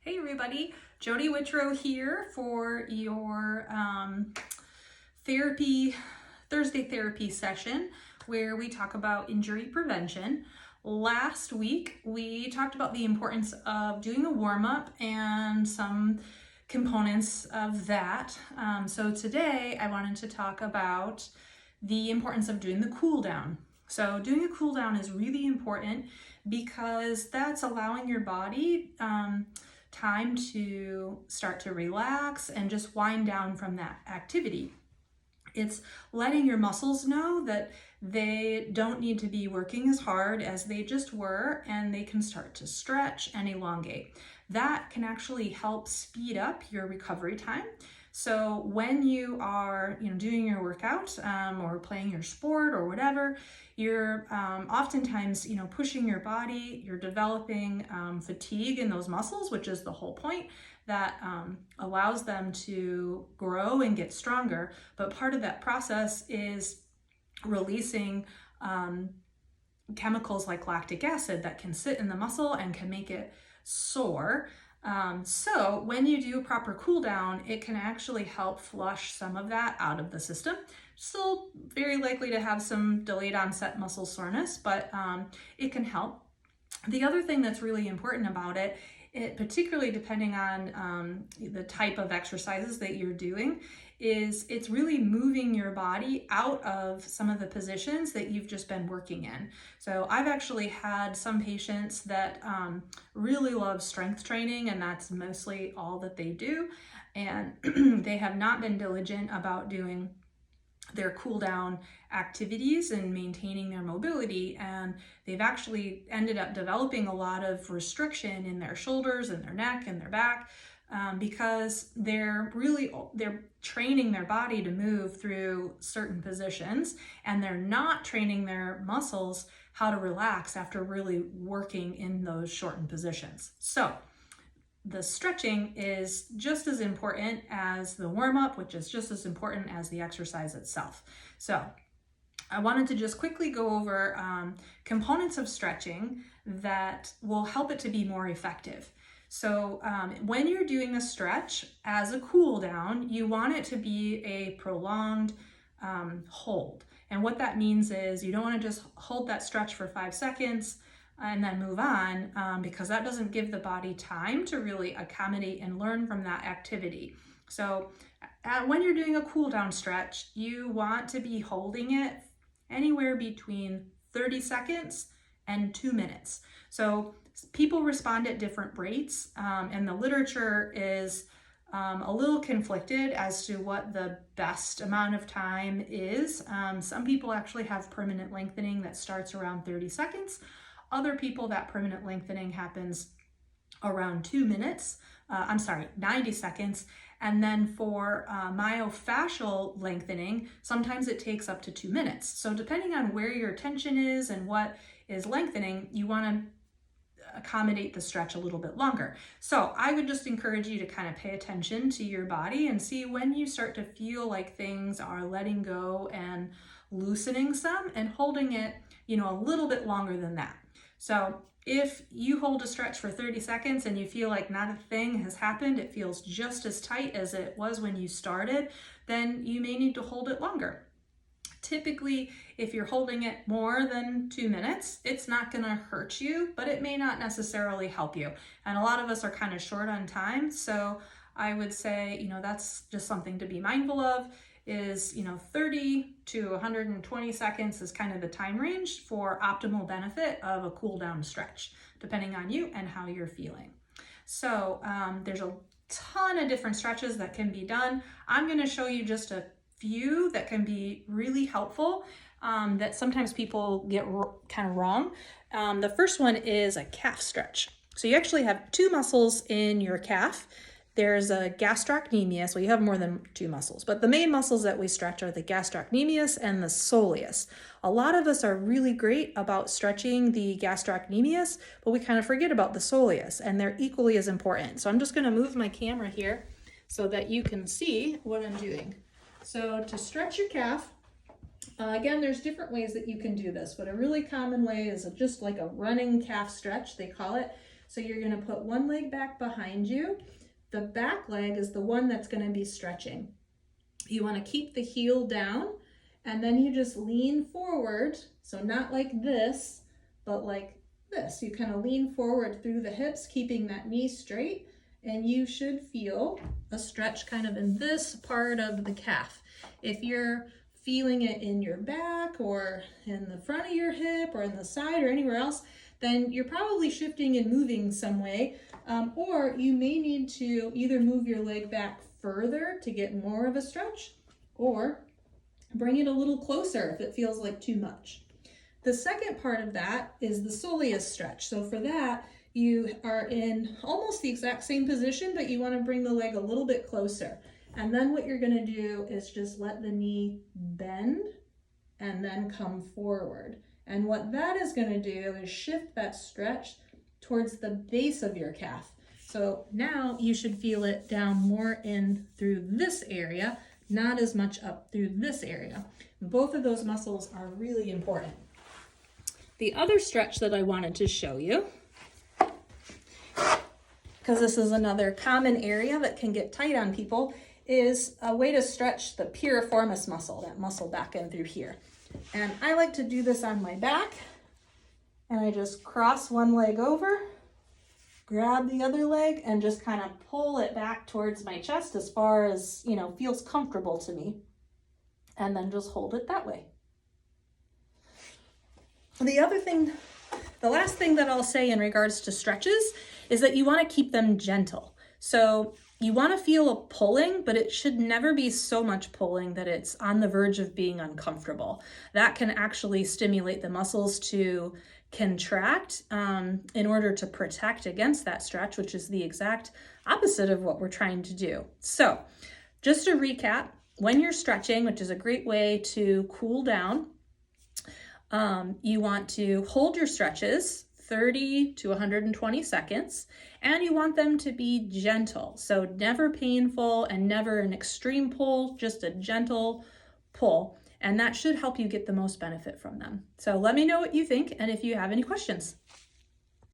Hey everybody, Jody Whitrow here for your Thursday therapy session where we talk about injury prevention. Last week we talked about the importance of doing a warm-up and some components of that. So today I wanted to talk about the importance of doing the cool down. So doing a cool down is really important because that's allowing your body time to start to relax and just wind down from that activity. It's letting your muscles know that they don't need to be working as hard as they just were, and they can start to stretch and elongate. That can actually help speed up your recovery time. So when you are doing your workout or playing your sport or whatever, you're oftentimes pushing your body, you're developing fatigue in those muscles, which is the whole point, that allows them to grow and get stronger. But part of that process is releasing chemicals like lactic acid that can sit in the muscle and can make it sore. So when you do a proper cool down, it can actually help flush some of that out of the system. Still very likely to have some delayed onset muscle soreness, but it can help. The other thing that's really important about it, particularly depending on the type of exercises that you're doing, is it's really moving your body out of some of the positions that you've just been working in. So I've actually had some patients that really love strength training, and that's mostly all that they do, and they have not been diligent about doing their cool down activities and maintaining their mobility, and they've actually ended up developing a lot of restriction in their shoulders and their neck and their back because they're training their body to move through certain positions, and they're not training their muscles how to relax after really working in those shortened positions. So the stretching is just as important as the warm-up, which is just as important as the exercise itself. So I wanted to just quickly go over components of stretching that will help it to be more effective. So when you're doing a stretch as a cool down, you want it to be a prolonged hold. And what that means is you don't want to just hold that stretch for 5 seconds and then move on, because that doesn't give the body time to really accommodate and learn from that activity. So when you're doing a cool down stretch, you want to be holding it anywhere between 30 seconds and 2 minutes. So people respond at different rates, and the literature is a little conflicted as to what the best amount of time is. Some people actually have permanent lengthening that starts around 30 seconds. Other people, that permanent lengthening happens around 90 seconds. And then for myofascial lengthening, sometimes it takes up to 2 minutes. So depending on where your tension is and what is lengthening, you want to accommodate the stretch a little bit longer. So I would just encourage you to kind of pay attention to your body and see when you start to feel like things are letting go and loosening some, and holding it, a little bit longer than that. So if you hold a stretch for 30 seconds and you feel like not a thing has happened, it feels just as tight as it was when you started, then you may need to hold it longer. Typically, if you're holding it more than 2 minutes, it's not going to hurt you, but it may not necessarily help you. And a lot of us are kind of short on time, so I would say, that's just something to be mindful of. Is 30 to 120 seconds is kind of the time range for optimal benefit of a cool down stretch, depending on you and how you're feeling. So there's a ton of different stretches that can be done. I'm going to show you just a few that can be really helpful that sometimes people get kind of wrong. The first one is a calf stretch. So you actually have 2 muscles in your calf. There's a gastrocnemius. Well, you have more than 2 muscles, but the main muscles that we stretch are the gastrocnemius and the soleus. A lot of us are really great about stretching the gastrocnemius, but we kind of forget about the soleus, and they're equally as important. So I'm just going to move my camera here so that you can see what I'm doing. So to stretch your calf, again, there's different ways that you can do this, but a really common way is just like a running calf stretch, they call it. So you're gonna put one leg back behind you. The back leg is the one that's gonna be stretching. You wanna keep the heel down, and then you just lean forward. So not like this, but like this. You kind of lean forward through the hips, keeping that knee straight, and you should feel a stretch kind of in this part of the calf. If you're feeling it in your back or in the front of your hip or in the side or anywhere else, then you're probably shifting and moving some way, or you may need to either move your leg back further to get more of a stretch, or bring it a little closer if it feels like too much. The second part of that is the soleus stretch. So for that, you are in almost the exact same position, but you want to bring the leg a little bit closer. And then what you're going to do is just let the knee bend and then come forward. And what that is going to do is shift that stretch towards the base of your calf. So now you should feel it down more in through this area, not as much up through this area. Both of those muscles are really important. The other stretch that I wanted to show you, because this is another common area that can get tight on people, is a way to stretch the piriformis muscle, that muscle back in through here. And I like to do this on my back, and I just cross one leg over, grab the other leg, and just kind of pull it back towards my chest as far as, feels comfortable to me. And then just hold it that way. The last thing that I'll say in regards to stretches is that you want to keep them gentle. So you want to feel a pulling, but it should never be so much pulling that it's on the verge of being uncomfortable. That can actually stimulate the muscles to contract in order to protect against that stretch, which is the exact opposite of what we're trying to do. So just to recap, when you're stretching, which is a great way to cool down, you want to hold your stretches 30 to 120 seconds, and you want them to be gentle. So never painful and never an extreme pull, just a gentle pull. And that should help you get the most benefit from them. So let me know what you think and if you have any questions.